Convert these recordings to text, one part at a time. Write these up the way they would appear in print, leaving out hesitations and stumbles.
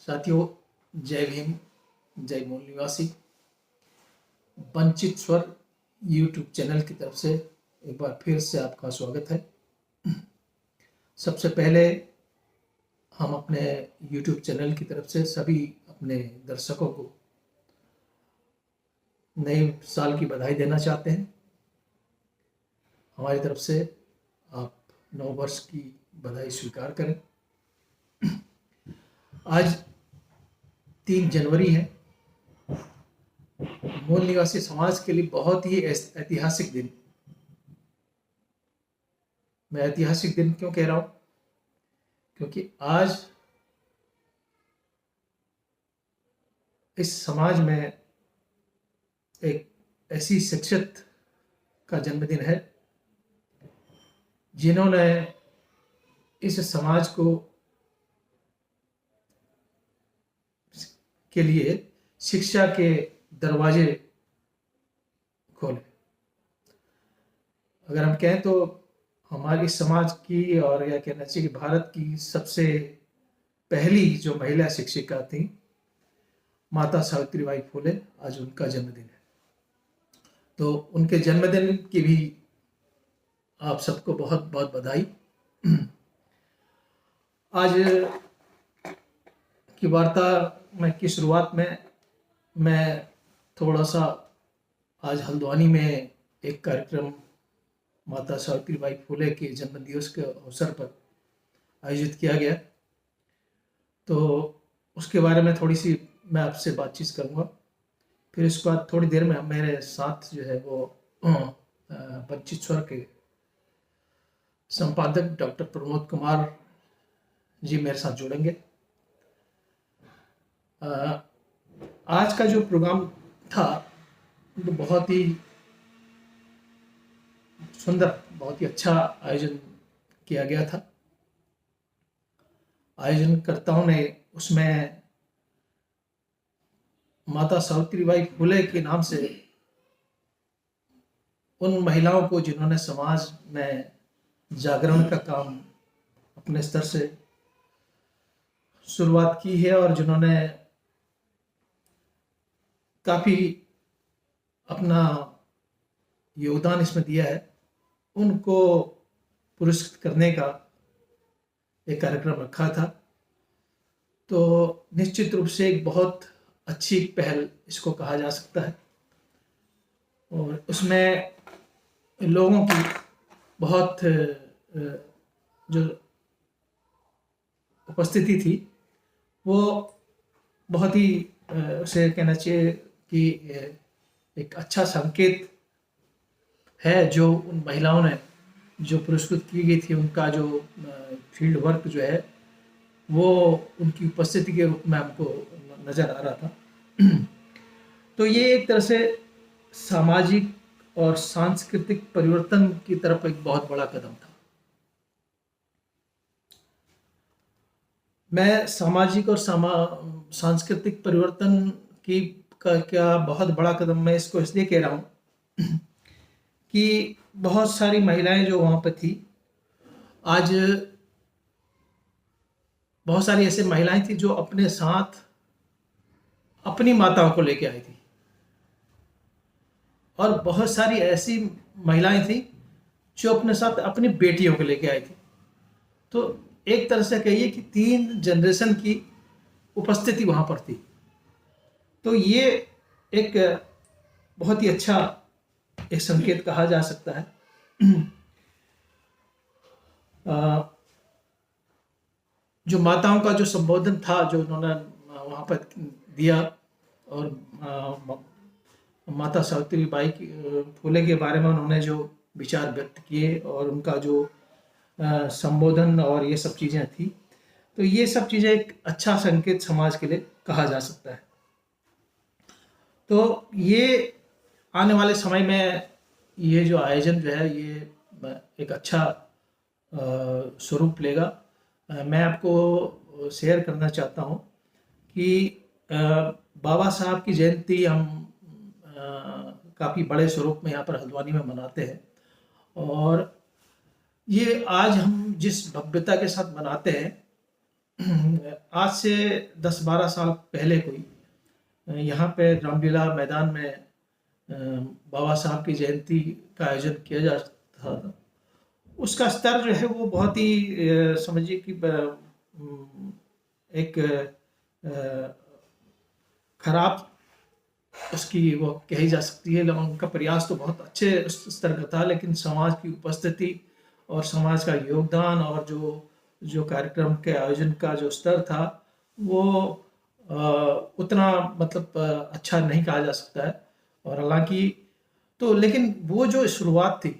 साथियों, जय भीम, जय मूल निवासी। वंचित स्वर यूट्यूब चैनल की तरफ से एक बार फिर से आपका स्वागत है। सबसे पहले हम अपने यूट्यूब चैनल की तरफ से सभी अपने दर्शकों को नए साल की बधाई देना चाहते हैं। हमारी तरफ से आप नव वर्ष की बधाई स्वीकार करें। आज 3 जनवरी है। मूल निवासी समाज के लिए बहुत ही ऐतिहासिक दिन। मैं ऐतिहासिक दिन क्यों कह रहा हूं? क्योंकि आज इस समाज में एक ऐसी शख्सियत का जन्मदिन है जिन्होंने इस समाज के लिए शिक्षा के दरवाजे खोले। अगर हम कहें तो हमारी समाज की और या कहना चाहिए कि भारत की सबसे पहली जो महिला शिक्षिका थी माता सावित्रीबाई फुले, आज उनका जन्मदिन है। तो उनके जन्मदिन की भी आप सबको बहुत बहुत बधाई। आज की वार्ता में की शुरुआत में मैं थोड़ा सा आज हल्द्वानी में एक कार्यक्रम माता सावित्रीबाई फुले के जन्म दिवस के अवसर पर आयोजित किया गया, तो उसके बारे में थोड़ी सी मैं आपसे बातचीत करूंगा। फिर इसके बाद थोड़ी देर में मेरे साथ जो है वो वंचित स्वर के संपादक डॉक्टर प्रमोद कुमार जी मेरे साथ जुड़ेंगे। आज का जो प्रोग्राम था तो बहुत ही सुंदर, बहुत ही अच्छा आयोजन किया गया था। आयोजनकर्ताओं ने उसमें माता सावित्रीबाई फुले के नाम से उन महिलाओं को जिन्होंने समाज में जागरण का काम अपने स्तर से शुरुआत की है और जिन्होंने काफी अपना योगदान इसमें दिया है, उनको पुरस्कृत करने का एक कार्यक्रम रखा था। तो निश्चित रूप से एक बहुत अच्छी पहल इसको कहा जा सकता है और उसमें लोगों की बहुत जो उपस्थिति थी वो बहुत ही उसे कहना चाहिए कि एक अच्छा संकेत है। जो उन महिलाओं ने जो पुरस्कृत की गई थी उनका जो फील्ड वर्क जो है वो उनकी उपस्थिति के रूप में हमको नजर आ रहा था। तो ये एक तरह से सामाजिक और सांस्कृतिक परिवर्तन की तरफ एक बहुत बड़ा कदम था। मैं सामाजिक और सांस्कृतिक परिवर्तन की का क्या बहुत बड़ा कदम मैं इसको इसलिए कह रहा हूँ कि बहुत सारी महिलाएं जो वहां पर थी, आज बहुत सारी ऐसे महिलाएं थी जो अपने साथ अपनी माताओं को लेके आई थी और बहुत सारी ऐसी महिलाएं थी जो अपने साथ अपनी बेटियों को लेके आई थी। तो एक तरह से कहिए कि 3 जनरेशन की उपस्थिति वहां पर थी। तो ये एक बहुत ही अच्छा एक संकेत कहा जा सकता है। जो माताओं का जो संबोधन था जो उन्होंने वहां पर दिया और माता सावित्रीबाई फुले के बारे में उन्होंने जो विचार व्यक्त किए और उनका जो संबोधन और ये सब चीजें थी, तो ये सब चीजें एक अच्छा संकेत समाज के लिए कहा जा सकता है। तो ये आने वाले समय में ये जो आयोजन जो है ये एक अच्छा स्वरूप लेगा। मैं आपको शेयर करना चाहता हूँ कि बाबा साहब की जयंती हम काफ़ी बड़े स्वरूप में यहाँ पर हल्द्वानी में मनाते हैं और ये आज हम जिस भव्यता के साथ मनाते हैं आज से 10-12 साल पहले कोई यहाँ पे रामलीला मैदान में बाबा साहब की जयंती का आयोजन किया जाता था। उसका स्तर जो है वो बहुत ही समझिए कि एक खराब उसकी वो कही जा सकती है। उनका प्रयास तो बहुत अच्छे स्तर का था, लेकिन समाज की उपस्थिति और समाज का योगदान और जो कार्यक्रम के आयोजन का जो स्तर था वो उतना मतलब अच्छा नहीं कहा जा सकता है। और हालांकि तो लेकिन वो जो शुरुआत थी,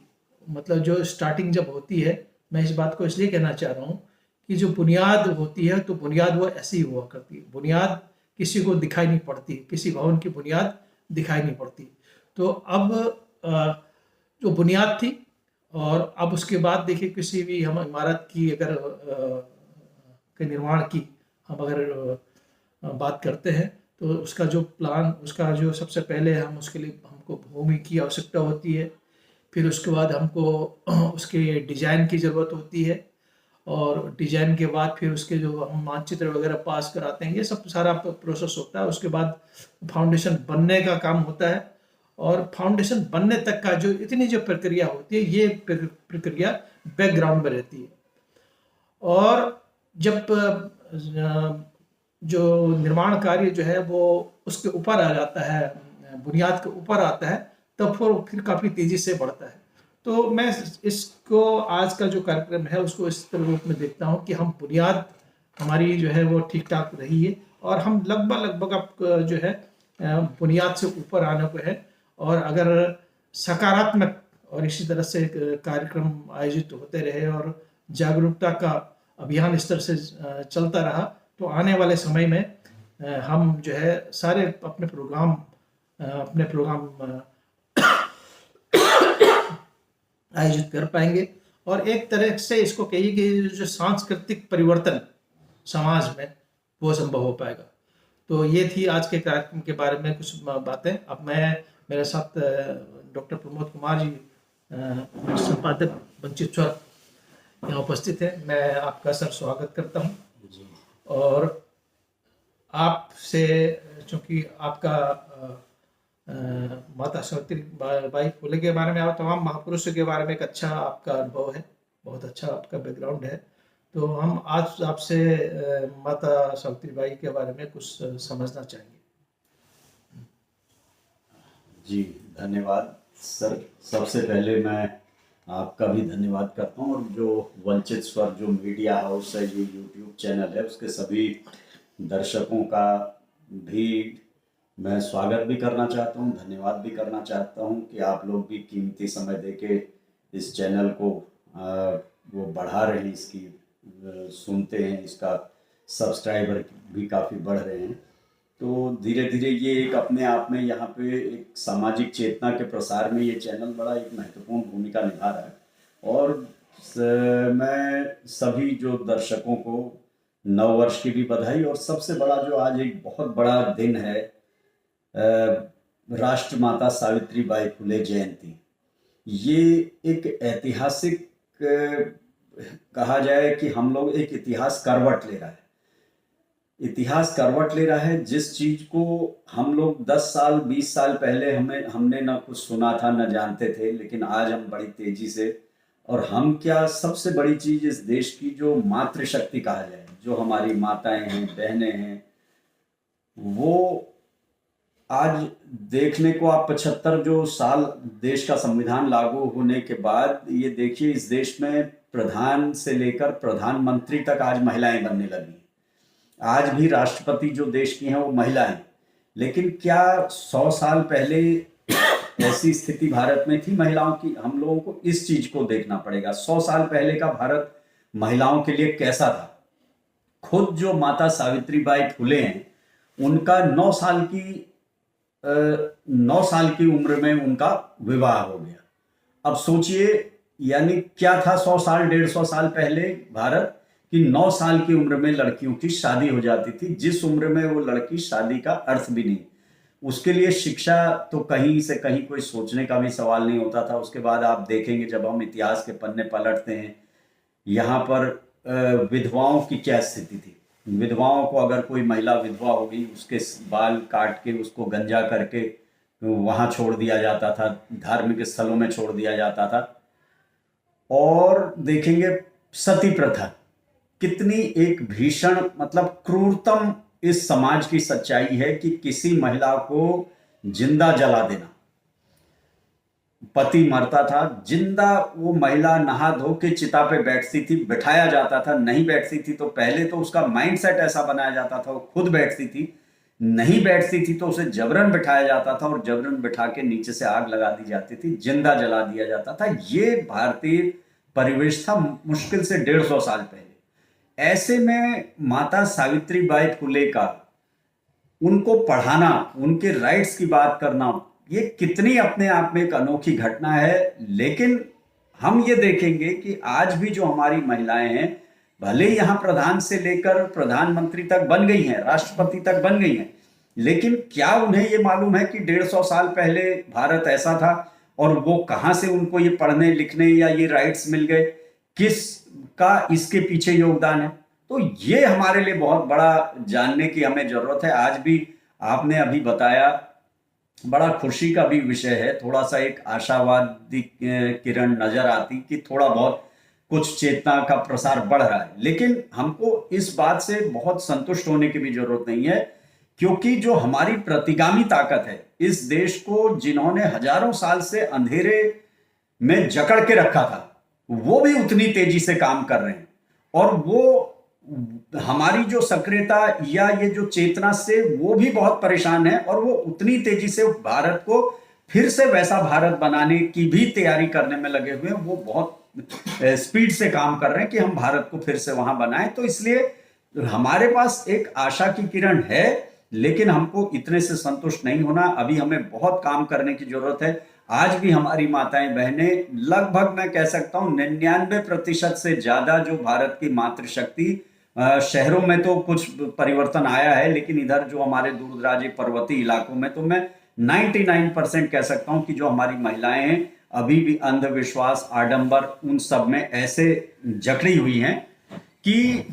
मतलब जो स्टार्टिंग जब होती है, मैं इस बात को इसलिए कहना चाह रहा हूँ कि जो बुनियाद होती है तो बुनियाद वो ऐसी ही हुआ करती है। बुनियाद किसी को दिखाई नहीं पड़ती, किसी भवन की बुनियाद दिखाई नहीं पड़ती। तो अब जो बुनियाद थी, और अब उसके बाद देखिए किसी भी हम इमारत की अगर के निर्माण की हम अगर बात करते हैं तो उसका जो प्लान, उसका जो सबसे पहले हम उसके लिए हमको भूमि की आवश्यकता होती है, फिर उसके बाद हमको उसके डिजाइन की ज़रूरत होती है, और डिजाइन के बाद फिर उसके जो हम मानचित्र वगैरह पास कराते हैं, ये सब सारा प्रोसेस होता है। उसके बाद फाउंडेशन बनने का काम होता है, और फाउंडेशन बनने तक का जो इतनी जो प्रक्रिया होती है, ये प्रक्रिया बैकग्राउंड में रहती है। और जब जो निर्माण कार्य जो है वो उसके ऊपर आ जाता है, बुनियाद के ऊपर आता है, तब फिर काफ़ी तेज़ी से बढ़ता है। तो मैं इसको आज का जो कार्यक्रम है उसको इस रूप में देखता हूँ कि हम बुनियाद हमारी जो है वो ठीक ठाक रही है, और हम लगभग अब जो है बुनियाद से ऊपर आने को है। और अगर सकारात्मक और इसी तरह से कार्यक्रम आयोजित होते रहे और जागरूकता का अभियान इस तरह से चलता रहा, तो आने वाले समय में हम जो है सारे अपने प्रोग्राम आयोजित कर पाएंगे। और एक तरह से इसको कहिए कि जो सांस्कृतिक परिवर्तन समाज में वो संभव हो पाएगा। तो ये थी आज के कार्यक्रम के बारे में कुछ बातें। अब मेरे साथ डॉक्टर प्रमोद कुमार जी, संपादक वंचित स्वर, यहाँ उपस्थित है। मैं आपका सर स्वागत करता हूँ। और आपसे, चूंकि आपका माता सावित्री बाई फुले के बारे में और तमाम महापुरुषों के बारे में एक अच्छा आपका अनुभव है, बहुत अच्छा आपका बैकग्राउंड है, तो हम आज आपसे माता सावित्री बाई के बारे में कुछ समझना चाहेंगे। जी धन्यवाद सर। सबसे पहले मैं आपका भी धन्यवाद करता हूँ, और जो वंचित स्वर जो मीडिया हाउस है, ये यूट्यूब चैनल है, उसके सभी दर्शकों का भी मैं स्वागत भी करना चाहता हूँ, धन्यवाद भी करना चाहता हूँ कि आप लोग भी कीमती समय देके इस चैनल को वो बढ़ा रहे हैं, इसकी सुनते हैं, इसका सब्सक्राइबर भी काफ़ी बढ़ रहे हैं। तो धीरे धीरे ये एक अपने आप में यहाँ पे एक सामाजिक चेतना के प्रसार में ये चैनल बड़ा एक महत्वपूर्ण भूमिका निभा रहा है। और मैं सभी जो दर्शकों को नव वर्ष की भी बधाई, और सबसे बड़ा जो आज एक बहुत बड़ा दिन है, राष्ट्रमाता सावित्री बाई फुले जयंती, ये एक ऐतिहासिक कहा जाए कि हम लोग एक इतिहास करवट ले रहा है। इतिहास करवट ले रहा है जिस चीज को हम लोग 10 साल 20 साल पहले हमने ना कुछ सुना था, ना जानते थे, लेकिन आज हम बड़ी तेजी से, और हम क्या, सबसे बड़ी चीज इस देश की जो मातृशक्ति कहा जाए, जो हमारी माताएं हैं, बहनें हैं, वो आज देखने को आप 75 जो साल देश का संविधान लागू होने के बाद, ये देखिए इस देश में प्रधान से लेकर प्रधानमंत्री तक आज महिलाएं बनने लगी। आज भी राष्ट्रपति जो देश की हैं वो महिला हैं। लेकिन क्या 100 साल पहले ऐसी स्थिति भारत में थी महिलाओं की? हम लोगों को इस चीज को देखना पड़ेगा, 100 साल पहले का भारत महिलाओं के लिए कैसा था। खुद जो माता सावित्री बाई फुले हैं, उनका 9 साल की उम्र में उनका विवाह हो गया। अब सोचिए, यानी क्या था 100 साल 150 साल पहले भारत, कि 9 साल की उम्र में लड़कियों की शादी हो जाती थी, जिस उम्र में वो लड़की शादी का अर्थ भी नहीं, उसके लिए शिक्षा तो कहीं से कहीं कोई सोचने का भी सवाल नहीं होता था। उसके बाद आप देखेंगे जब हम इतिहास के पन्ने पलटते हैं, यहाँ पर विधवाओं की क्या स्थिति थी। विधवाओं को, अगर कोई महिला विधवा होगी उसके बाल काट के उसको गंजा करके वहाँ छोड़ दिया जाता था, धार्मिक स्थलों में छोड़ दिया जाता था। और देखेंगे सती प्रथा कितनी एक भीषण, मतलब क्रूरतम इस समाज की सच्चाई है कि किसी महिला को जिंदा जला देना। पति मरता था, जिंदा वो महिला नहा धो के चिता पे बैठती थी, बिठाया जाता था, नहीं बैठती थी तो पहले तो उसका माइंडसेट ऐसा बनाया जाता था वो खुद बैठती थी, नहीं बैठती थी तो उसे जबरन बिठाया जाता था और जबरन बिठा के नीचे से आग लगा दी जाती थी, जिंदा जला दिया जाता था। ये भारतीय परिवेश था मुश्किल से 150 साल पहले। ऐसे में माता सावित्री बाई फुले का, उनको पढ़ाना, उनके राइट्स की बात करना, ये कितनी अपने आप में एक अनोखी घटना है। लेकिन हम ये देखेंगे कि आज भी जो हमारी महिलाएं हैं, भले ही यहाँ प्रधान से लेकर प्रधानमंत्री तक बन गई हैं, राष्ट्रपति तक बन गई हैं, लेकिन क्या उन्हें ये मालूम है कि 150 साल पहले भारत ऐसा था और वो कहाँ से उनको ये पढ़ने लिखने या ये राइट्स मिल गए, किस का इसके पीछे योगदान है। तो ये हमारे लिए बहुत बड़ा जानने की हमें जरूरत है। आज भी आपने अभी बताया, बड़ा खुशी का भी विषय है, थोड़ा सा एक आशावादी किरण नजर आती कि थोड़ा बहुत कुछ चेतना का प्रसार बढ़ रहा है। लेकिन हमको इस बात से बहुत संतुष्ट होने की भी जरूरत नहीं है, क्योंकि जो हमारी प्रतिगामी ताकत है इस देश को, जिन्होंने हजारों साल से अंधेरे में जकड़ के रखा था, वो भी उतनी तेजी से काम कर रहे हैं। और वो हमारी जो सक्रियता या ये जो चेतना से वो भी बहुत परेशान है और वो उतनी तेजी से भारत को फिर से वैसा भारत बनाने की भी तैयारी करने में लगे हुए हैं। वो बहुत स्पीड से काम कर रहे हैं कि हम भारत को फिर से वहां बनाएं। तो इसलिए हमारे पास एक आशा की किरण है, लेकिन हमको इतने से संतुष्ट नहीं होना। अभी हमें बहुत काम करने की जरूरत है। आज भी हमारी माताएं बहनें, लगभग मैं कह सकता हूं 99% से ज्यादा जो भारत की मातृशक्ति, शहरों में तो कुछ परिवर्तन आया है, लेकिन इधर जो हमारे दूर दराज पर्वतीय इलाकों में तो मैं 99% कह सकता हूं कि जो हमारी महिलाएं हैं अभी भी अंधविश्वास, आडंबर, उन सब में ऐसे जकड़ी हुई हैं कि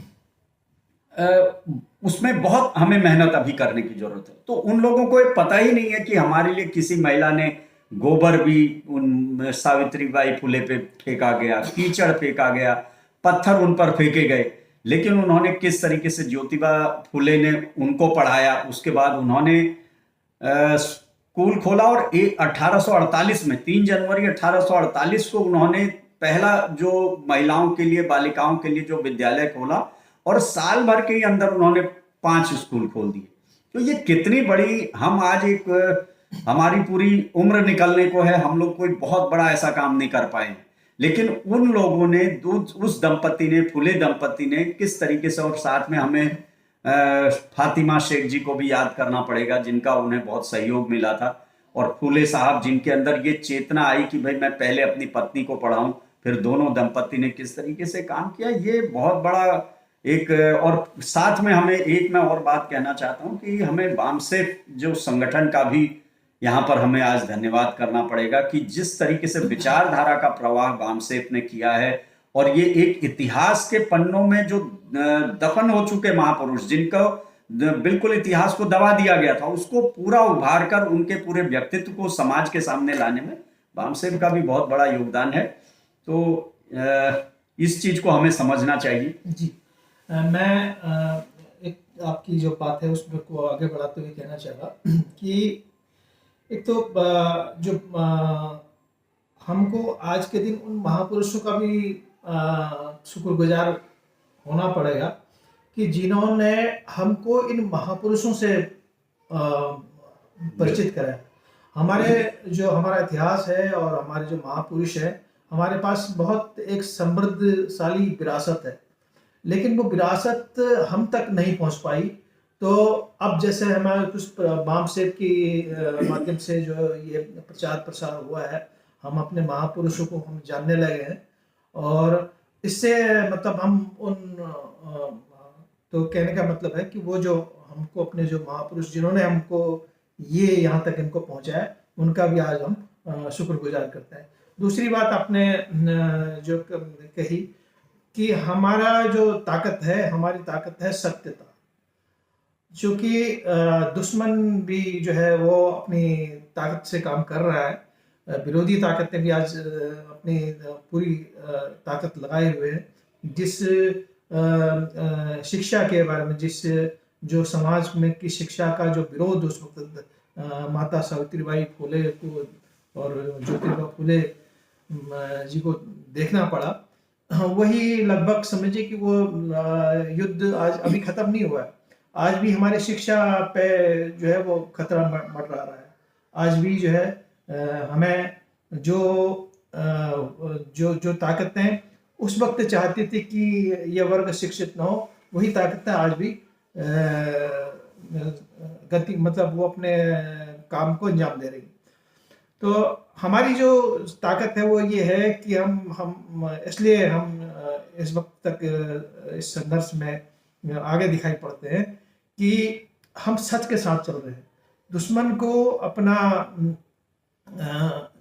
उसमें बहुत हमें मेहनत अभी करने की जरूरत है। तो उन लोगों को पता ही नहीं है कि हमारे लिए किसी महिला ने गोबर भी उन सावित्री बाई फुले पे फेंका गया, कीचड़ फेंका गया, पत्थर उन पर फेंके गए, लेकिन उन्होंने किस तरीके से ज्योतिबा फुले ने उनको पढ़ाया। उसके बाद उन्होंने स्कूल खोला और 1848 में 3 जनवरी 1848 को उन्होंने पहला जो महिलाओं के लिए, बालिकाओं के लिए जो विद्यालय खोला और साल भर के अंदर उन्होंने 5 स्कूल खोल दिए। तो ये कितनी बड़ी, हम आज एक, हमारी पूरी उम्र निकलने को है, हम लोग कोई बहुत बड़ा ऐसा काम नहीं कर पाए, लेकिन उन लोगों ने, उस दंपति ने, फुले दंपति ने किस तरीके से, और साथ में हमें फातिमा शेख जी को भी याद करना पड़ेगा, जिनका उन्हें बहुत सहयोग मिला था। और फुले साहब, जिनके अंदर ये चेतना आई कि भाई मैं पहले अपनी पत्नी को पढ़ाऊं, फिर दोनों दंपति ने किस तरीके से काम किया, ये बहुत बड़ा एक। और साथ में हमें एक, मैं और बात कहना चाहता हूं कि हमें बामसेफ जो संगठन का भी यहाँ पर हमें आज धन्यवाद करना पड़ेगा कि जिस तरीके से विचारधारा का प्रवाह बामसेफ ने किया है, और ये एक इतिहास के पन्नों में जो दफन हो चुके महापुरुष, जिनको बिल्कुल इतिहास को दबा दिया गया था, उसको पूरा उभार कर उनके पूरे व्यक्तित्व को समाज के सामने लाने में बामसेफ का भी बहुत बड़ा योगदान है। तो इस चीज को हमें समझना चाहिए। जी, मैं एक आपकी जो बात है उसको को आगे बढ़ाते हुए कहना चाहूँगा कि एक तो जो हमको आज के दिन उन महापुरुषों का भी शुक्रगुजार होना पड़ेगा कि जिन्होंने हमको इन महापुरुषों से परिचित कराया। हमारा इतिहास है और हमारे जो महापुरुष है, हमारे पास बहुत एक समृद्धशाली विरासत है, लेकिन वो विरासत हम तक नहीं पहुंच पाई। तो अब जैसे हमारे कुछ बामसेफ की माध्यम से जो ये प्रचार प्रसार हुआ है, हम अपने महापुरुषों को हम जानने लगे हैं, और इससे मतलब हम उन तो कहने का मतलब है कि वो जो हमको अपने जो महापुरुष जिन्होंने हमको ये यहाँ तक इनको पहुँचाया, उनका भी आज हम शुक्रगुजार करते हैं। दूसरी बात आपने जो कही कि हमारा जो ताकत है, हमारी ताकत है सत्यता। चूँकि दुश्मन भी जो है वो अपनी ताकत से काम कर रहा है, विरोधी ताकतें भी आज अपनी पूरी ताकत लगाए हुए हैं। जिस शिक्षा के बारे में, जिस जो समाज में की शिक्षा का जो विरोध उस वक़्त माता सावित्रीबाई फुले को और ज्योतिबा फुले जी को देखना पड़ा, वही लगभग समझिए कि वो युद्ध आज अभी खत्म नहीं हुआ है। आज भी हमारी शिक्षा पे जो है वो खतरा मंडरा रहा है। आज भी जो है हमें जो जो ताकतें उस वक्त चाहती थी कि ये वर्ग शिक्षित न हो, वही ताकतें आज भी गति मतलब वो अपने काम को अंजाम दे रही। तो हमारी जो ताकत है वो ये है कि हम इसलिए हम इस वक्त तक इस संघर्ष में आगे दिखाई पड़ते हैं कि हम सच के साथ चल रहे हैं। दुश्मन को अपना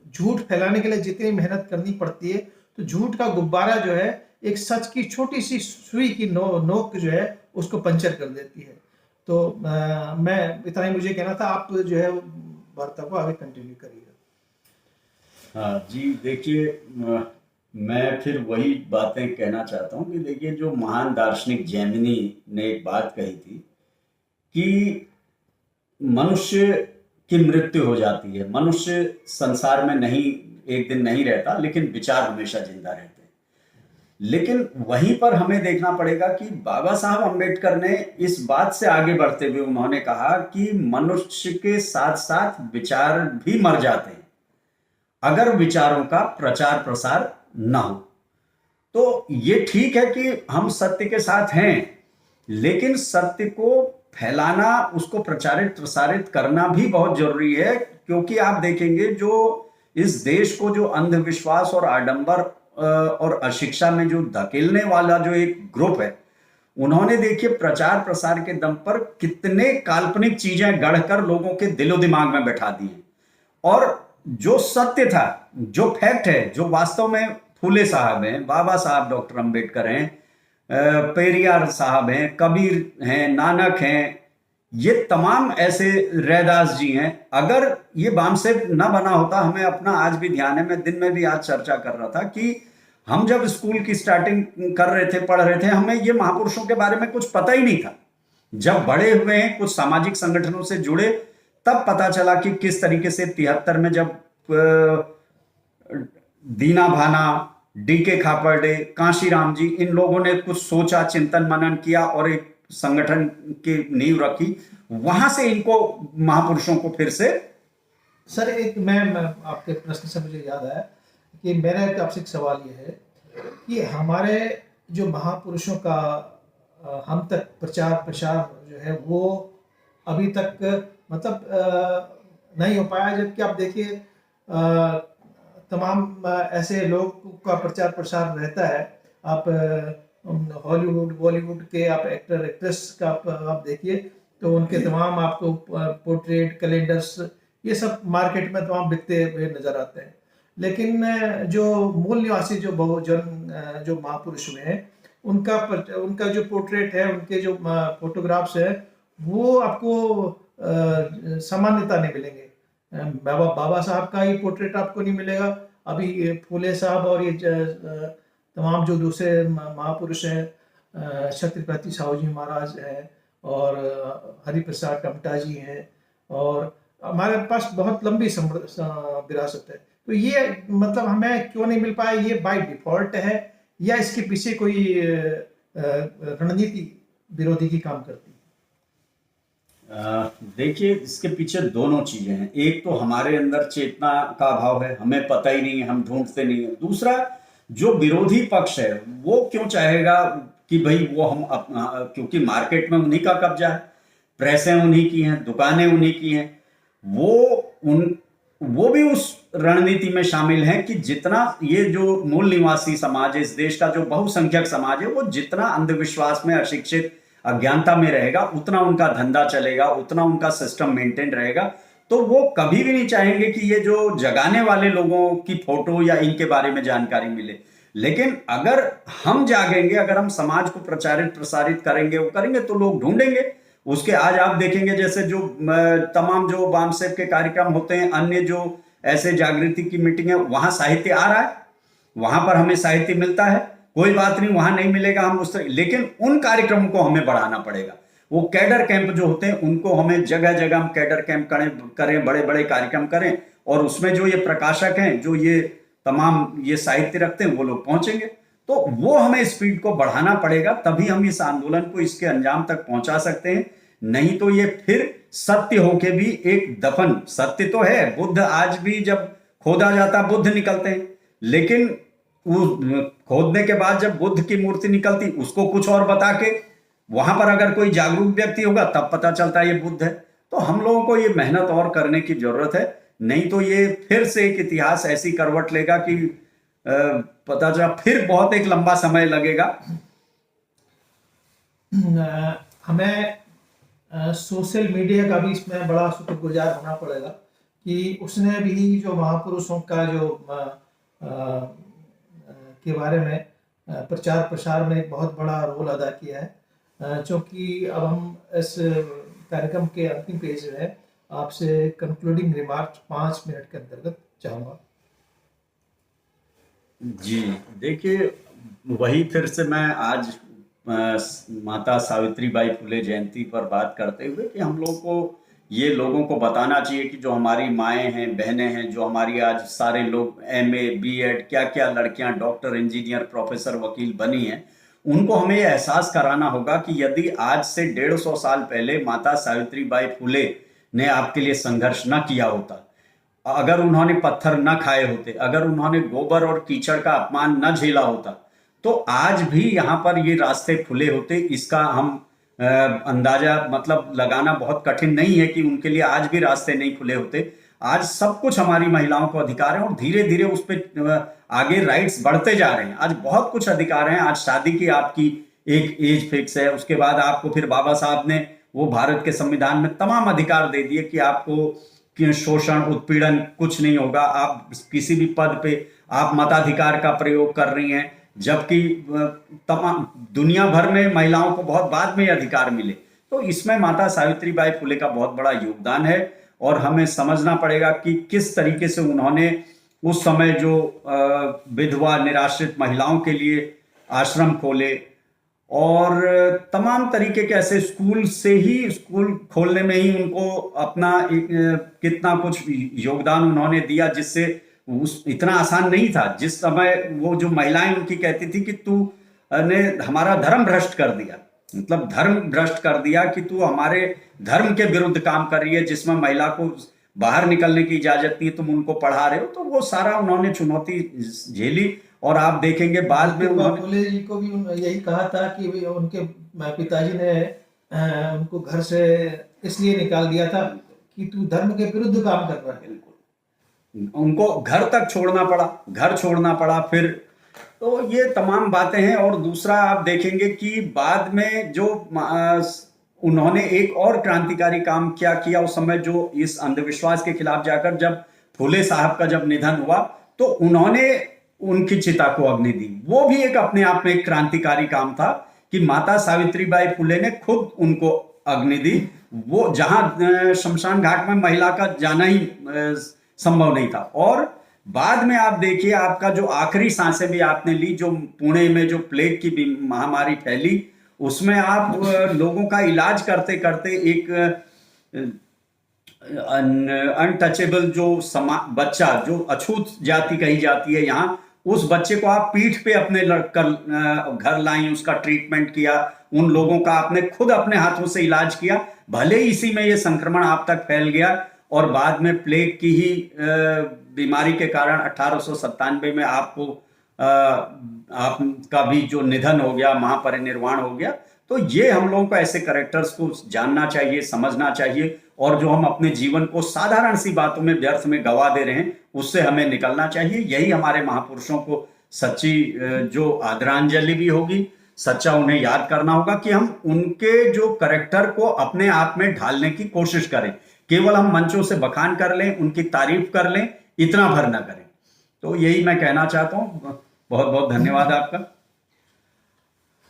झूठ फैलाने के लिए जितनी मेहनत करनी पड़ती है, तो झूठ का गुब्बारा जो है एक सच की छोटी सी सुई की नोक जो है उसको पंचर कर देती है। तो मैं इतना ही मुझे कहना था। आप जो है वार्ता को आगे कंटिन्यू करिए। हाँ जी, देखिए, मैं फिर वही बातें कहना चाहता हूँ कि देखिए, जो महान दार्शनिक जैमिनी ने एक बात कही थी कि मनुष्य की मृत्यु हो जाती है, मनुष्य संसार में नहीं, एक दिन नहीं रहता, लेकिन विचार हमेशा जिंदा रहते हैं। लेकिन वहीं पर हमें देखना पड़ेगा कि बाबा साहब अम्बेडकर ने इस बात से आगे बढ़ते हुए उन्होंने कहा कि मनुष्य के साथ साथ विचार भी मर जाते हैं अगर विचारों का प्रचार प्रसार ना हो। तो ये ठीक है कि हम सत्य के साथ हैं, लेकिन सत्य को फैलाना, उसको प्रचारित प्रसारित करना भी बहुत जरूरी है। क्योंकि आप देखेंगे, जो इस देश को जो अंधविश्वास और आडंबर और अशिक्षा में जो धकेलने वाला जो एक ग्रुप है, उन्होंने देखिए प्रचार प्रसार के दम पर कितने काल्पनिक चीजें गढ़कर लोगों के दिलो दिमाग में बैठा दी हैं। और जो सत्य था, जो फैक्ट है, जो वास्तव में फूले साहब हैं, बाबा साहब डॉक्टर अंबेडकर हैं, पेरियार साहब हैं, कबीर हैं, नानक हैं, ये तमाम ऐसे रैदास जी हैं। अगर ये बामसेब ना बना होता, हमें अपना आज भी ध्यान है, मैं दिन में भी आज चर्चा कर रहा था कि हम जब स्कूल की स्टार्टिंग कर रहे थे, पढ़ रहे थे, हमें ये महापुरुषों के बारे में कुछ पता ही नहीं था। जब बड़े हुए हैं, कुछ सामाजिक संगठनों से जुड़े, तब पता चला कि किस तरीके से 73 में जब दीना भाना, डीके खापर्डे, कांशीराम जी, इन लोगों ने कुछ सोचा, चिंतन मनन किया और एक संगठन की नींव रखी, वहां से इनको महापुरुषों को फिर से। सर, एक मैं आपके प्रश्न से मुझे याद आया कि मेरा आपसे एक सवाल ये है कि हमारे जो महापुरुषों का हम तक प्रचार प्रसार जो है वो अभी तक मतलब नहीं हो पाया। जबकि आप देखिए तमाम ऐसे लोग का प्रचार प्रसार रहता है। आप हॉलीवुड बॉलीवुड के आप एक्टर एक्ट्रेस का आप देखिए, तो उनके तमाम आपको पोर्ट्रेट कैलेंडर्स ये सब मार्केट में तमाम बिकते हुए नजर आते हैं। लेकिन जो मूल निवासी जो बहुजन जो महापुरुष हुए हैं, उनका जो पोर्ट्रेट है, उनके जो फोटोग्राफ्स है, वो आपको सामान्यता नहीं मिलेंगे। बाबा साहब का ही पोर्ट्रेट आपको नहीं मिलेगा। अभी फूले साहब और ये तमाम जो दूसरे महापुरुष हैं, छत्रपति साहू जी महाराज हैं और हरिप्रसाद टमटा जी हैं, और हमारे पास बहुत लंबी विरासत है। तो ये मतलब हमें क्यों नहीं मिल पाया, ये बाय डिफॉल्ट है या इसके पीछे कोई रणनीति विरोधी की काम करती है? देखिए, इसके पीछे दोनों चीजें हैं। एक तो हमारे अंदर चेतना का अभाव है, हमें पता ही नहीं है, हम ढूंढते नहीं है। दूसरा, जो विरोधी पक्ष है वो क्यों चाहेगा कि भाई वो हम क्योंकि मार्केट में उन्हीं का कब्जा है, प्रेसें उन्हीं की हैं, दुकानें उन्हीं की हैं, वो भी उस रणनीति में शामिल हैं कि जितना ये जो मूल निवासी समाज है, इस देश का जो बहुसंख्यक समाज है, वो जितना अंधविश्वास में, अशिक्षित, अज्ञानता में रहेगा, उतना उनका धंधा चलेगा, उतना उनका सिस्टम मेंटेन रहेगा। तो वो कभी भी नहीं चाहेंगे कि ये जो जगाने वाले लोगों की फोटो या इनके बारे में जानकारी मिले। लेकिन अगर हम जागेंगे, अगर हम समाज को प्रचारित प्रसारित करेंगे, वो करेंगे, तो लोग ढूंढेंगे उसके। आज आप देखेंगे जैसे जो तमाम जो वामसेप के कार्यक्रम होते हैं, अन्य जो ऐसे जागृति की मीटिंग है, वहां साहित्य आ रहा है, वहां पर हमें साहित्य मिलता है। कोई बात नहीं, वहां नहीं मिलेगा, हम उस तरह, लेकिन उन कार्यक्रमों को हमें बढ़ाना पड़ेगा। वो कैडर कैंप जो होते हैं, उनको हमें जगह जगह हम कैडर कैंप करें, बड़े बड़े कार्यक्रम करें, और उसमें जो ये प्रकाशक हैं, जो ये तमाम ये साहित्य रखते हैं, वो लोग पहुंचेंगे। तो वो हमें स्पीड को बढ़ाना पड़ेगा, तभी हम इस आंदोलन को इसके अंजाम तक पहुंचा सकते हैं। नहीं तो ये फिर सत्य होके भी एक दफन, सत्य तो है, बुद्ध आज भी जब खोदा जाता बुद्ध निकलते हैं, लेकिन वो खोदने के बाद जब बुद्ध की मूर्ति निकलती, उसको कुछ और बता के वहां पर अगर कोई जागरूक व्यक्ति होगा, तब पता चलता है ये बुद्ध है। तो हम लोगों को ये मेहनत और करने की जरूरत है, नहीं तो ये फिर से एक इतिहास ऐसी करवट लेगा कि पता चला फिर बहुत एक लंबा समय लगेगा। हमें सोशल मीडिया का भी इसमें बड़ा शुक्रगुजार होना पड़ेगा कि उसने भी जो महापुरुषों का जो के बारे में प्रचार प्रसार में एक बहुत बड़ा रोल अदा किया है। क्योंकि अब हम इस कार्यक्रम के अंतिम पेज में आपसे कंक्लूडिंग रिमार्क 5 मिनट के अंतर्गत चाहूँगा। जी देखिए, वही फिर से मैं आज माता सावित्रीबाई फुले जयंती पर बात करते हुए कि हम लोग को ये लोगों को बताना चाहिए कि जो हमारी माएँ हैं, बहनें हैं, जो हमारी आज सारे लोग MA B.Ed क्या क्या लड़कियां डॉक्टर, इंजीनियर, प्रोफेसर, वकील बनी हैं, उनको हमें ये एहसास कराना होगा कि यदि आज से 150 साल पहले माता सावित्रीबाई फुले ने आपके लिए संघर्ष न किया होता, अगर उन्होंने पत्थर न खाए होते, अगर उन्होंने गोबर और कीचड़ का अपमान न झेला होता, तो आज भी यहाँ पर ये रास्ते खुले होते। इसका हम अंदाजा मतलब लगाना बहुत कठिन नहीं है कि उनके लिए आज भी रास्ते नहीं खुले होते। आज सब कुछ हमारी महिलाओं को अधिकार है, और धीरे धीरे उस पर आगे राइट्स बढ़ते जा रहे हैं। आज बहुत कुछ अधिकार हैं। आज शादी की आपकी एक एज फिक्स है, उसके बाद आपको फिर बाबा साहब ने वो भारत के संविधान में तमाम अधिकार दे दिए कि आपको कि शोषण, उत्पीड़न कुछ नहीं होगा। आप किसी भी पद पे आप मताधिकार का प्रयोग कर रही हैं, जबकि तमाम दुनिया भर में महिलाओं को बहुत बाद में अधिकार मिले। तो इसमें माता सावित्रीबाई फुले का बहुत बड़ा योगदान है, और हमें समझना पड़ेगा कि किस तरीके से उन्होंने उस समय जो विधवा निराश्रित महिलाओं के लिए आश्रम खोले, और तमाम तरीके के ऐसे स्कूल खोलने में ही उनको अपना कितना कुछ योगदान उन्होंने दिया, जिससे उस इतना आसान नहीं था। जिस समय वो जो महिलाएं उनकी कहती थी कि तू ने हमारा धर्म भ्रष्ट कर दिया, मतलब धर्म भ्रष्ट कर दिया कि तू हमारे धर्म के विरुद्ध काम कर रही है, जिसमें महिला को बाहर निकलने की इजाजत नहीं, तुम उनको पढ़ा रहे हो। तो वो सारा उन्होंने चुनौती झेली, और आप देखेंगे बाद में उन्होंने फुले जी को भी यही कहा था कि उनके पिताजी ने उनको घर से इसलिए निकाल दिया था कि तू धर्म के विरुद्ध काम कर रहा है। उनको घर तक छोड़ना पड़ा, घर छोड़ना पड़ा फिर। तो ये तमाम बातें हैं। और दूसरा आप देखेंगे कि बाद में जो उन्होंने एक और क्रांतिकारी काम क्या किया उस समय, जो इस अंधविश्वास के खिलाफ जाकर जब फुले साहब का जब निधन हुआ, तो उन्होंने उनकी चिता को अग्नि दी। वो भी एक अपने आप में एक क्रांतिकारी काम था कि माता सावित्रीबाई फुले ने खुद उनको अग्नि दी, वो जहां शमशान घाट में महिला का जाना ही संभव नहीं था। और बाद में आप देखिए, आपका जो आखिरी सांसें भी आपने ली, जो पुणे में जो प्लेग की महामारी फैली, उसमें आप लोगों का इलाज करते करते एक अनटचेबल जो बच्चा, जो अछूत जाति कही जाती है यहाँ, उस बच्चे को आप पीठ पे अपने घर लाई, उसका ट्रीटमेंट किया, उन लोगों का आपने खुद अपने हाथों से इलाज किया। भले इसी में ये संक्रमण आप तक फैल गया, और बाद में प्लेग की ही बीमारी के कारण 1897 में आपका भी जो निधन हो गया, महापरिनिर्वाण हो गया। तो ये हम लोगों को ऐसे कैरेक्टर्स को जानना चाहिए, समझना चाहिए, और जो हम अपने जीवन को साधारण सी बातों में व्यर्थ में गवा दे रहे हैं, उससे हमें निकलना चाहिए। यही हमारे महापुरुषों को सच्ची जो आदरांजलि भी होगी, सच्चा उन्हें याद करना होगा कि हम उनके जो कैरेक्टर को अपने आप में ढालने की कोशिश करें। केवल हम मंचों से बखान कर लें, उनकी तारीफ कर लें, इतना भर ना करें। तो यही मैं कहना चाहता हूँ। बहुत बहुत धन्यवाद आपका।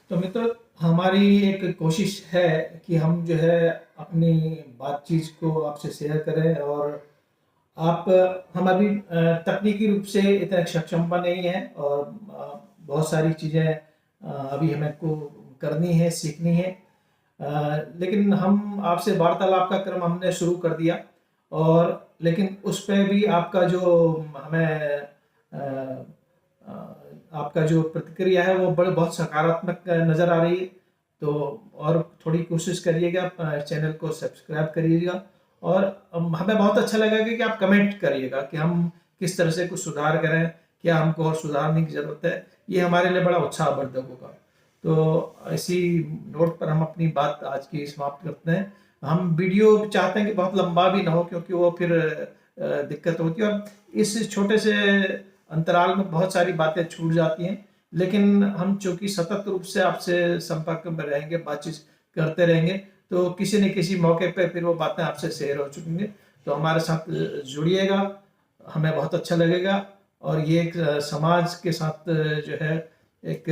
तो मित्र, हमारी एक कोशिश है कि हम जो है अपनी बातचीत को आपसे शेयर करें, और आप हम अभी तकनीकी रूप से इतने सक्षम नहीं हैं, और बहुत सारी चीज़ें अभी हमें को करनी है, सीखनी है। लेकिन हम आपसे वार्तालाप का क्रम हमने शुरू कर दिया, और लेकिन उस पे भी आपका जो हमें आपका जो प्रतिक्रिया है वो बहुत सकारात्मक नज़र आ रही है। तो और थोड़ी कोशिश करिएगा, चैनल को सब्सक्राइब करिएगा, और हमें बहुत अच्छा लगेगा कि आप कमेंट करिएगा कि हम किस तरह से कुछ सुधार करें, क्या हमको और सुधारने की ज़रूरत है। ये हमारे लिए बड़ा उत्साहवर्धक होगा। तो इसी नोट पर हम अपनी बात आज की समाप्त करते हैं। हम वीडियो चाहते हैं कि बहुत लंबा भी ना हो, क्योंकि वो फिर दिक्कत होती है, और इस छोटे से अंतराल में बहुत सारी बातें छूट जाती हैं। लेकिन हम चूंकि सतत रूप से आपसे संपर्क में रहेंगे, बातचीत करते रहेंगे, तो किसी न किसी मौके पे फिर वो बातें आपसे शेयर हो चुकेंगे। तो हमारे साथ जुड़िएगा, हमें बहुत अच्छा लगेगा। और ये एक समाज के साथ जो है एक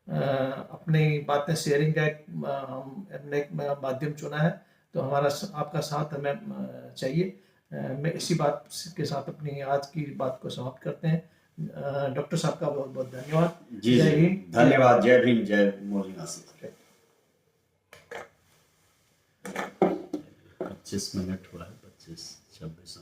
अपनी बातें शेयरिंग का एक हमने एक माध्यम चुना है। तो हमारा आपका साथ हमें चाहिए। मैं इसी बात के साथ अपनी आज की बात को समाप्त करते हैं। डॉक्टर साहब का बहुत बहुत धन्यवाद। जी जय जी, हिंद, धन्यवाद। जय भीम, जय मोदी नासिक। 25 मिनट हुआ है, 25 26।